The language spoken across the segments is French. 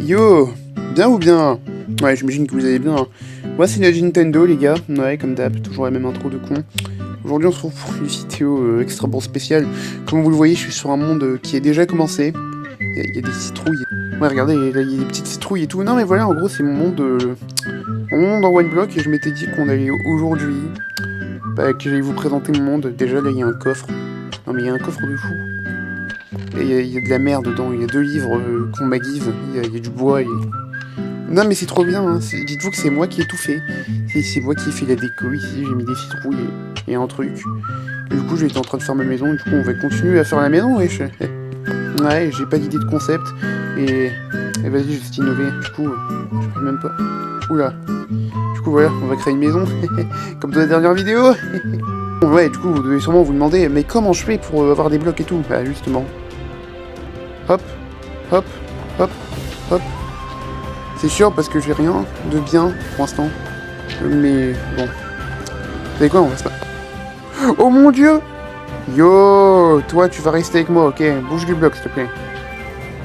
Yo, bien ou bien? Ouais, j'imagine que vous allez bien. Moi, c'est Nintendo, les gars. Ouais, comme d'hab, toujours la même intro de con. Aujourd'hui, on se retrouve pour une vidéo extrêmement spéciale. Comme vous le voyez, je suis sur un monde qui a déjà commencé. Il y a des citrouilles. Ouais, regardez, là, il y a des petites citrouilles et tout. Non, mais voilà, en gros, c'est mon monde en one block. Et je m'étais dit qu'on allait aujourd'hui, que j'allais vous présenter mon monde. Déjà, là, il y a un coffre. Non, mais il y a un coffre de fou. Et il y a de la merde dedans. Il y a 2 livres qu'on m'a give. Il y a du bois et... Non mais c'est trop bien, hein. Dites-vous que c'est moi qui ai tout fait. C'est moi qui ai fait la déco ici, j'ai mis des citrouilles et un truc. Et du coup j'étais en train de faire ma maison, du coup on va continuer à faire la maison, wesh. Ouais, j'ai pas d'idée de concept, et vas-y, je vais innover, du coup, je sais même pas. Oula. Du coup voilà, on va créer une maison, comme dans la dernière vidéo. Ouais, du coup vous devez sûrement vous demander, mais comment je fais pour avoir des blocs et tout? Bah justement. Hop, hop, hop, hop. C'est sûr parce que j'ai rien de bien pour l'instant. Mais bon. Vous savez quoi, on va se battre. Oh mon dieu! Yo! Toi, tu vas rester avec moi, ok? Bouge du bloc, s'il te plaît.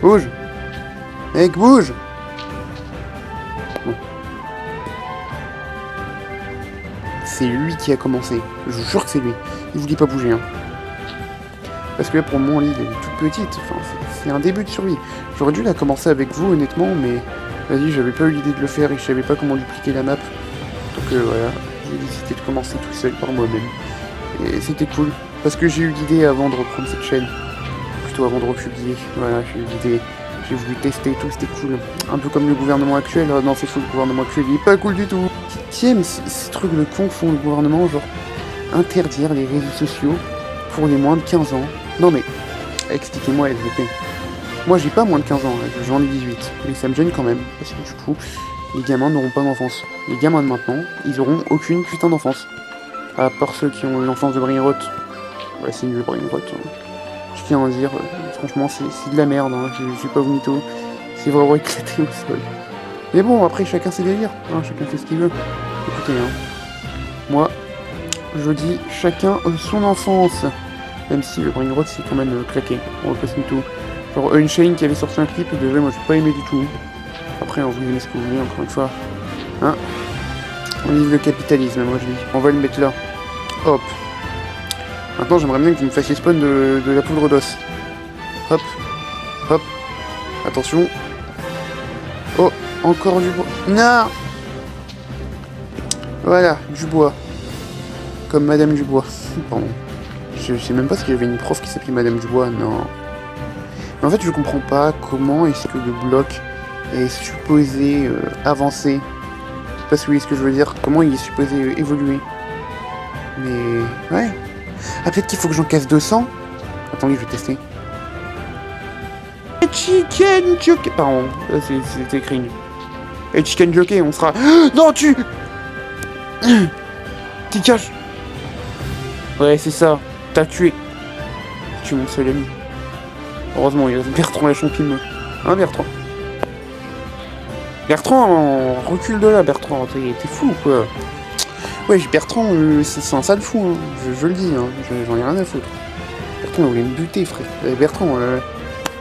Bouge! Mec, bouge! Bon. C'est lui qui a commencé. Je vous jure que c'est lui. Il voulait pas bouger, hein. Parce que là, pour moi, l'île, elle est toute petite. Enfin, c'est un début de survie. J'aurais dû la commencer avec vous, honnêtement, mais... Vas-y, j'avais pas eu l'idée de le faire et je savais pas comment dupliquer la map. Donc voilà, j'ai décidé de commencer tout seul par moi-même. Et c'était cool, parce que j'ai eu l'idée avant de reprendre cette chaîne. Plutôt avant de republier. Voilà, j'ai eu l'idée, j'ai voulu tester tout, c'était cool. Un peu comme le gouvernement actuel. Non, c'est fou, le gouvernement actuel, il est pas cool du tout. Tiens, mais ces trucs de con font le gouvernement, genre interdire les réseaux sociaux pour les moins de 15 ans. Non mais, expliquez-moi SVP. Moi j'ai pas moins de 15 ans, j'en ai 18, mais ça me gêne quand même, parce que du coup, les gamins n'auront pas d'enfance. Les gamins de maintenant, ils auront aucune putain d'enfance. À part ceux qui ont l'enfance de Brainrot. Ouais, c'est nul Brainrot. Hein. Je tiens à dire, franchement, c'est de la merde, hein. Je suis pas au mytho. C'est vraiment éclaté au sol. Mais bon, après, chacun ses délires, hein. Chacun fait ce qu'il veut. Écoutez, hein. Moi, je dis chacun son enfance. Même si le Brainrot, c'est quand même claqué. On va pas se mytho. Genre Unchained qui avait sorti un clip, et déjà moi j'ai pas aimé du tout. Après, vous aimez ce que vous voulez, encore une fois. Hein? On vive le capitalisme, moi je dis. On va le mettre là. Hop. Maintenant j'aimerais bien que vous me fassiez spawn de la poudre d'os. Hop. Hop. Attention. Oh, encore du bois. Non! Voilà, du bois. Comme Madame Dubois. Pardon. Je sais même pas s'il y avait une prof qui s'appelait Madame Dubois, non. En fait, je comprends pas comment est-ce que le bloc est supposé avancer. Je sais pas si vous voyez ce que je veux dire. Comment il est supposé évoluer. Mais... ouais. Ah, peut-être qu'il faut que j'en casse 200. Attendez, je vais tester. Chicken jockey. Pardon, c'était cringe. Et chicken jockey, on sera... Non, tu... T'y caches. Ouais, c'est ça. T'as tué. Tu es mon seul ami. Heureusement, il y a Bertrand la champine. Hein, Bertrand? Bertrand, recule de là, Bertrand. T'es fou ou quoi? Ouais, Bertrand, c'est un sale fou, hein. Je le dis, hein. J'en ai rien à foutre. Bertrand, il voulait me buter, frère. Bertrand,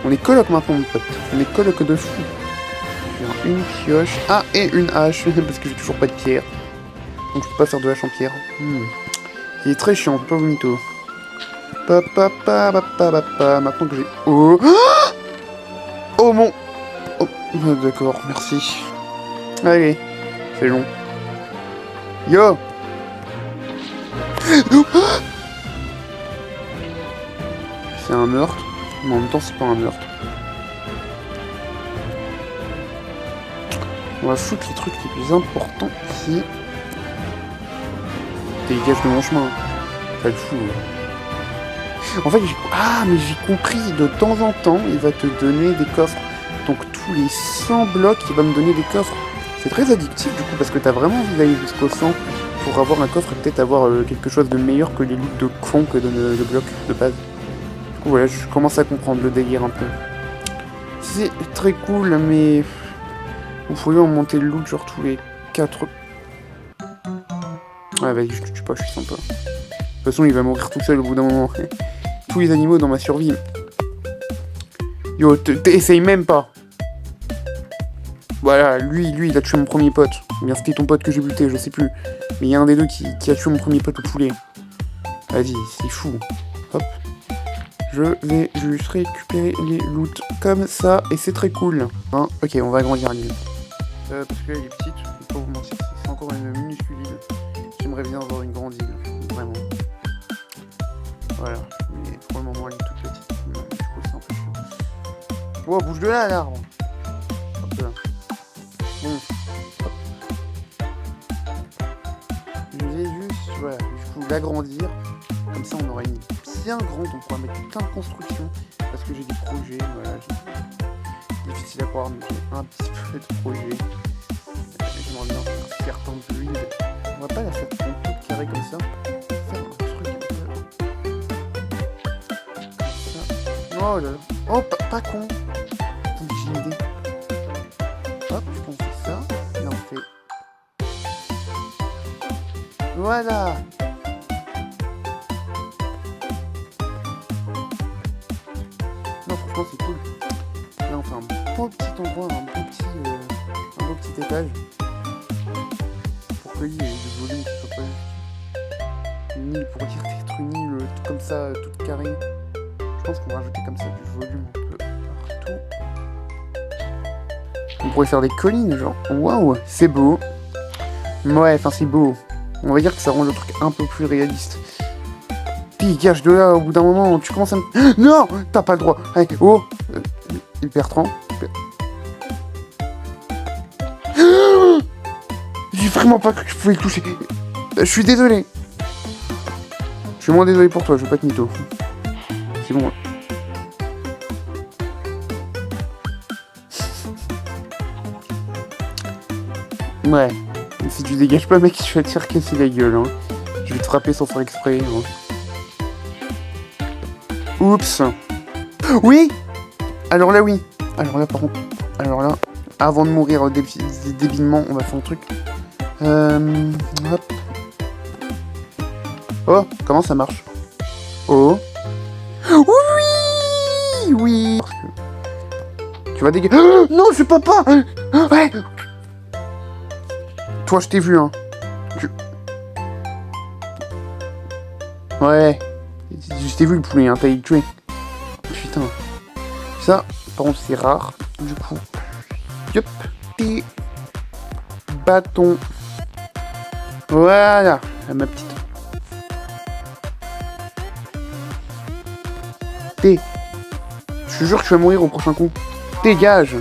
on est coloc maintenant, mon pote. On est coloc de fou. Je vais une pioche. Ah, et une hache, parce que j'ai toujours pas de pierre. Donc je peux pas faire de hache en pierre. Il est très chiant, pas au mytho. Maintenant que j'ai... Oh, oh mon... Oh, d'accord, merci. Allez, c'est long. Yo. C'est un meurtre, mais en même temps c'est pas un meurtre. On va foutre les trucs les plus importants ici. Dégage de mon chemin. Pas de fou. En fait, mais j'ai compris, de temps en temps, il va te donner des coffres. Donc tous les 100 blocs, il va me donner des coffres. C'est très addictif du coup, parce que t'as vraiment envie d'aller jusqu'au 100 pour avoir un coffre et peut-être avoir quelque chose de meilleur que les loots de fond que donne le bloc de base. Du coup voilà, je commence à comprendre le délire un peu. C'est très cool, mais... vous pourriez en monter le loot genre tous les 4... Ouais, vas-y, je te tue pas, je suis sympa. De toute façon, il va mourir tout seul au bout d'un moment. Tous les animaux dans ma survie. Yo, t'essayes même pas. Voilà, lui, il a tué mon premier pote. Ou bien c'était ton pote que j'ai buté, je sais plus. Mais il y a un des deux qui a tué mon premier pote au poulet. Vas-y, c'est fou. Hop. Je vais juste récupérer les loots comme ça, et c'est très cool. Hein, ok, on va agrandir l'île. Parce qu'elle est petite, je vais pas vous mentir, c'est encore une minuscule île. J'aimerais bien avoir une grande île, vraiment. Voilà, mais pour le moment elle est toute petite. Du coup c'est un peu chiant. Oh, bouge de là l'arbre. Hop là. Bon, hop. Je vais juste, voilà, du coup l'agrandir. Comme ça on aura une bien grande, on pourra mettre plein de constructions. Parce que j'ai des projets, voilà. Difficile à croire, mais j'ai un petit peu de projets. J'aimerais bien faire certains builds. On va pas la faire toute carrée comme ça. Faire un truc comme ça. Oh là là. Oh, pas con. Attendez, j'ai une idée. Hop, on fait ça. Là, on fait... Voilà. Non, franchement, c'est cool. Là, on fait un beau petit endroit, un beau petit étage. Pour qu'il y ait du volume, qui soit pas juste une île, pour dire d'être une île comme ça, toute carrée. Je pense qu'on va rajouter comme ça du volume un peu partout. On pourrait faire des collines, genre. Waouh, c'est beau. Ouais, enfin, c'est beau. On va dire que ça rend le truc un peu plus réaliste. Dégage de là, au bout d'un moment, tu commences à me... Non, t'as pas le droit. Allez, oh, Bertrand. J'ai vraiment pas cru que je pouvais le toucher. Je suis désolé. Je suis moins désolé pour toi, je veux pas te mytho. C'est bon. Ouais. Si tu dégages pas, mec, je vais te faire casser la gueule. Hein. Je vais te frapper sans faire exprès. Hein. Oups. Oui. Alors là, oui. Alors là, par contre. Alors là, avant de mourir débilement, on va faire un truc. Hop. Oh, comment ça marche? Oh. Oui. Oui. Tu vas dégager. Oh, non, c'est papa. Ouais. Toi, je t'ai vu, hein. Ouais. Je t'ai vu, le poulet, hein. T'as été tué. Putain. Ça, par contre, c'est rare. Du coup. Yop. Et... bâton. Voilà. Ma petite. T. Je te jure que je vais mourir au prochain coup. Dégage.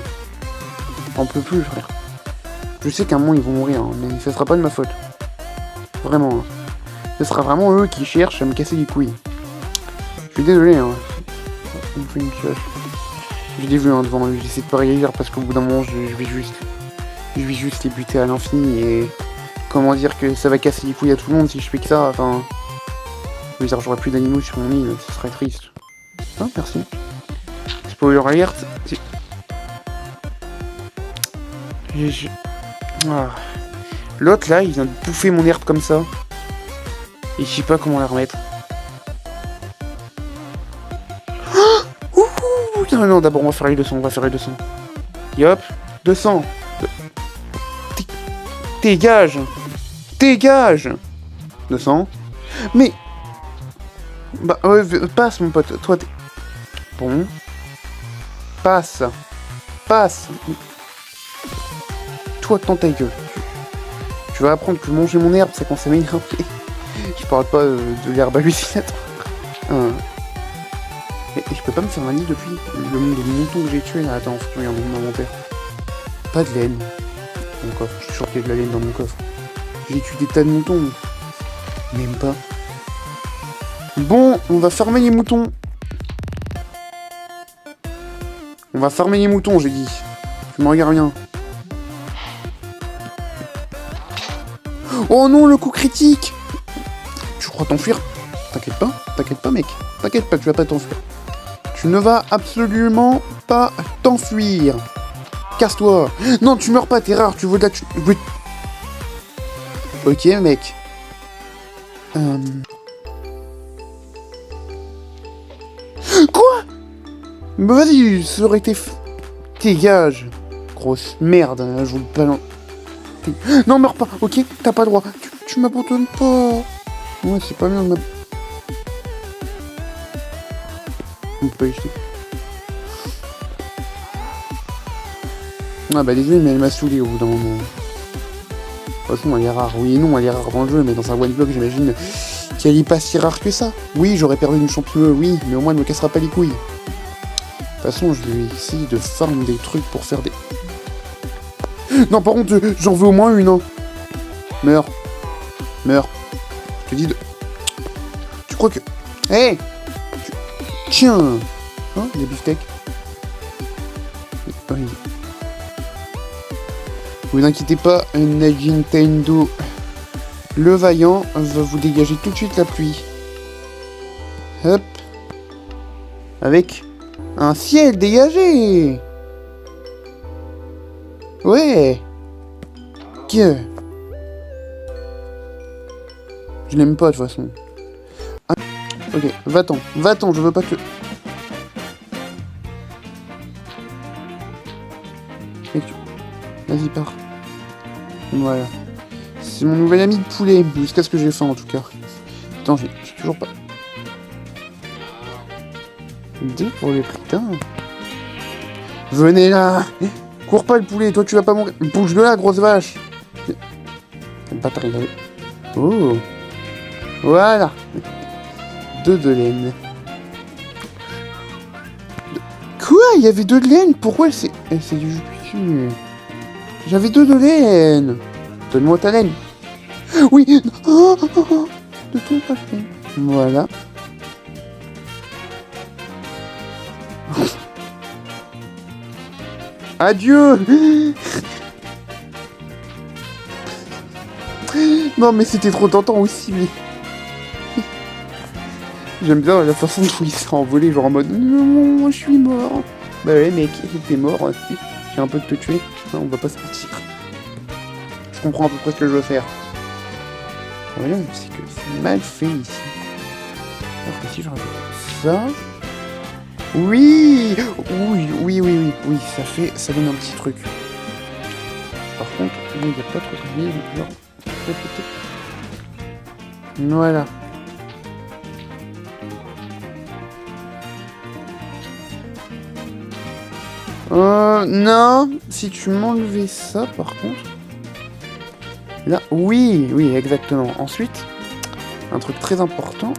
J'en peux plus, frère. Je sais qu'à un moment ils vont mourir, hein, mais ce sera pas de ma faute. Vraiment. Hein. Ce sera vraiment eux qui cherchent à me casser les couilles. Je suis désolé, hein. Il me fait une pioche. Je l'ai vu hein, devant lui, j'essaie de pas réagir parce qu'au bout d'un moment je vais juste les buter à l'infini et comment dire que ça va casser les couilles à tout le monde si je fais que ça, enfin. Je veux dire, j'aurai plus d'animaux sur mon île, ce serait triste. Ah, merci. Spoiler alert. Ah. L'autre là, il vient de bouffer mon herbe comme ça. Et je sais pas comment la remettre. Non, non, d'abord on va faire les 200, Yop, 200. Dégage. Dégage. 200. Mais... bah, passe mon pote, toi t'es... Bon. Passe. Passe. Toi, dans ta gueule. Tu vas apprendre que manger mon herbe, ça commence à m'énerver. Je parle pas de l'herbe hallucinatoire. Et je peux pas me faire un lit depuis le nombre de moutons que j'ai tué là. Attends, faut que je regarde mon inventaire. Pas de laine. Mon coffre, je suis sûr qu'il y a de la laine dans mon coffre. J'ai tué des tas de moutons. Même pas. Bon, on va farmer les moutons. On va farmer les moutons, j'ai dit. Tu me regardes bien. Oh non, le coup critique. Tu crois t'enfuir? T'inquiète pas mec. T'inquiète pas, tu vas pas t'enfuir. Tu ne vas absolument pas t'enfuir. Casse-toi. Non, tu meurs pas, t'es rare, tu veux de la... Ok mec. Quoi? Bah vas-y, ça aurait été... Dégage. grosse merde, hein, je vous le balance. Non, meurs pas, ok? T'as pas le droit. Tu m'abandonnes pas. Ouais, c'est pas bien de m'abandonner. On peut pas y jeter. Ah bah désolé, mais elle m'a saoulé au bout d'un moment. De toute façon, elle est rare. Oui et non, elle est rare dans le jeu, mais dans un one block, j'imagine qu'elle est pas si rare que ça. Oui, j'aurais perdu une championne, oui, mais au moins elle me cassera pas les couilles. De toute façon, je vais essayer de farm des trucs pour faire des... Non, par contre, j'en veux au moins une, hein. Meurs. Meurs. Je te dis de... Tu crois que... Hé hey, Tiens. Hein, les beefsteaks. Oui. Vous inquiétez pas, Nintendo le vaillant va vous dégager tout de suite la pluie. Hop. Avec un ciel dégagé. Ouais. Que... Je l'aime pas de toute façon. Ah. Ok, va-t'en, je veux pas que... Vas-y, pars. Voilà. C'est mon nouvel ami de poulet, jusqu'à ce que j'ai faim en tout cas. Attends, j'ai toujours pas... 2 pour le prix d'un. Venez là. Cours pas le poulet, toi tu vas pas mourir. Bouge de là, grosse vache. Le bâtard, il avait... Oh. Voilà. 2 de laine. Quoi? Il y avait 2 de laine? Pourquoi elle s'est... Elle s'est du cul. J'avais 2 de laine. Donne-moi ta laine. Oui. Oh, oh, oh. De ton papier. Voilà. Adieu. Non mais c'était trop tentant aussi, mais... J'aime bien la façon dont il s'est envolé, genre en mode non, je suis mort. Bah ouais mec, t'es mort, j'ai un peu de te tuer. Non, on va pas se mentir. Je comprends à peu près ce que je veux faire. Le problème c'est que c'est mal fait ici. Alors que si je rajoute ça... Oui, ça donne un petit truc. Par contre, il n'y a pas trop de vie, genre... Voilà. Non, si tu m'enlevais ça, par contre... Là, oui, exactement. Ensuite, un truc très important,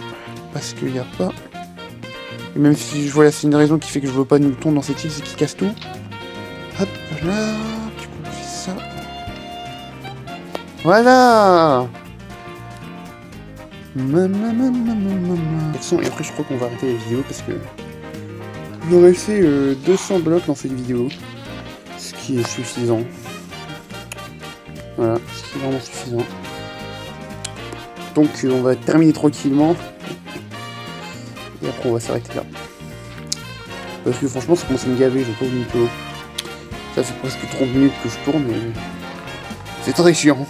parce qu'il n'y a pas... Même si je vois c'est une raison qui fait que je veux pas de mouton dans cette île, c'est qu'il casse tout. Hop, voilà, du coup on fait ça. Voilà. Et après je crois qu'on va arrêter la vidéo parce que j'aurais fait 200 blocs dans cette vidéo, ce qui est suffisant. Voilà, ce qui est vraiment suffisant. Donc on va terminer tranquillement. Et après on va s'arrêter là. Parce que franchement ça commence à me gaver, je trouve une peu. Ça fait presque 30 minutes que je tourne et... C'est très chiant.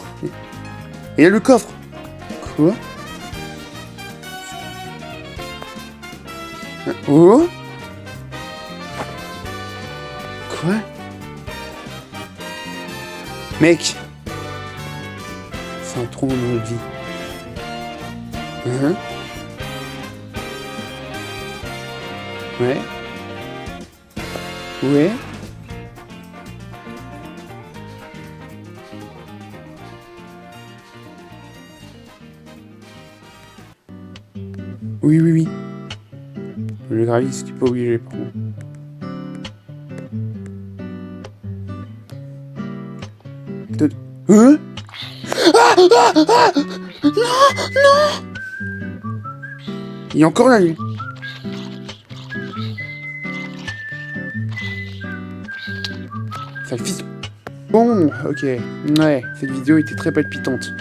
Et là le coffre. Quoi? Oh? Quoi? Mec! C'est un trou dans notre vie. Ouais. Ouais. Oui. Le gravier, c'était pas obligé, par contre. Hein? Non! Il y a encore la lune. Ça le fils. Bon, ok. Ouais, cette vidéo était très palpitante.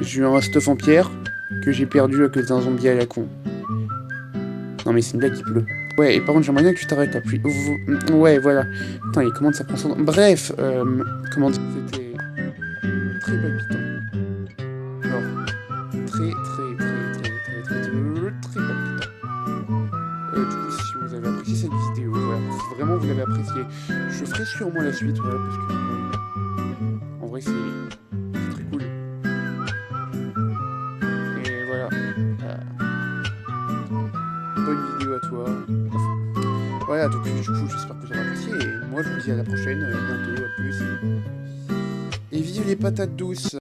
J'ai eu un stuff en pierre que j'ai perdu à cause d'un zombie à la con. Non mais c'est une blague qui pleut. Ouais, et par contre j'aimerais bien que tu t'arrêtes la pluie. Ouais, voilà. Putain, les commandes ça prend son temps. Bref, comment dire, c'était très palpitant. Genre, très palpitant. Du coup, si vous avez apprécié cette vidéo, voilà, si vraiment vous l'avez apprécié, Je ferai sûrement la suite, voilà, parce que en vrai c'est très cool. Et voilà. Bonne vidéo à toi. Voilà, donc du coup j'espère que tu auras apprécié. Et moi je vous dis à la prochaine, à bientôt, à plus. Et vive les patates douces!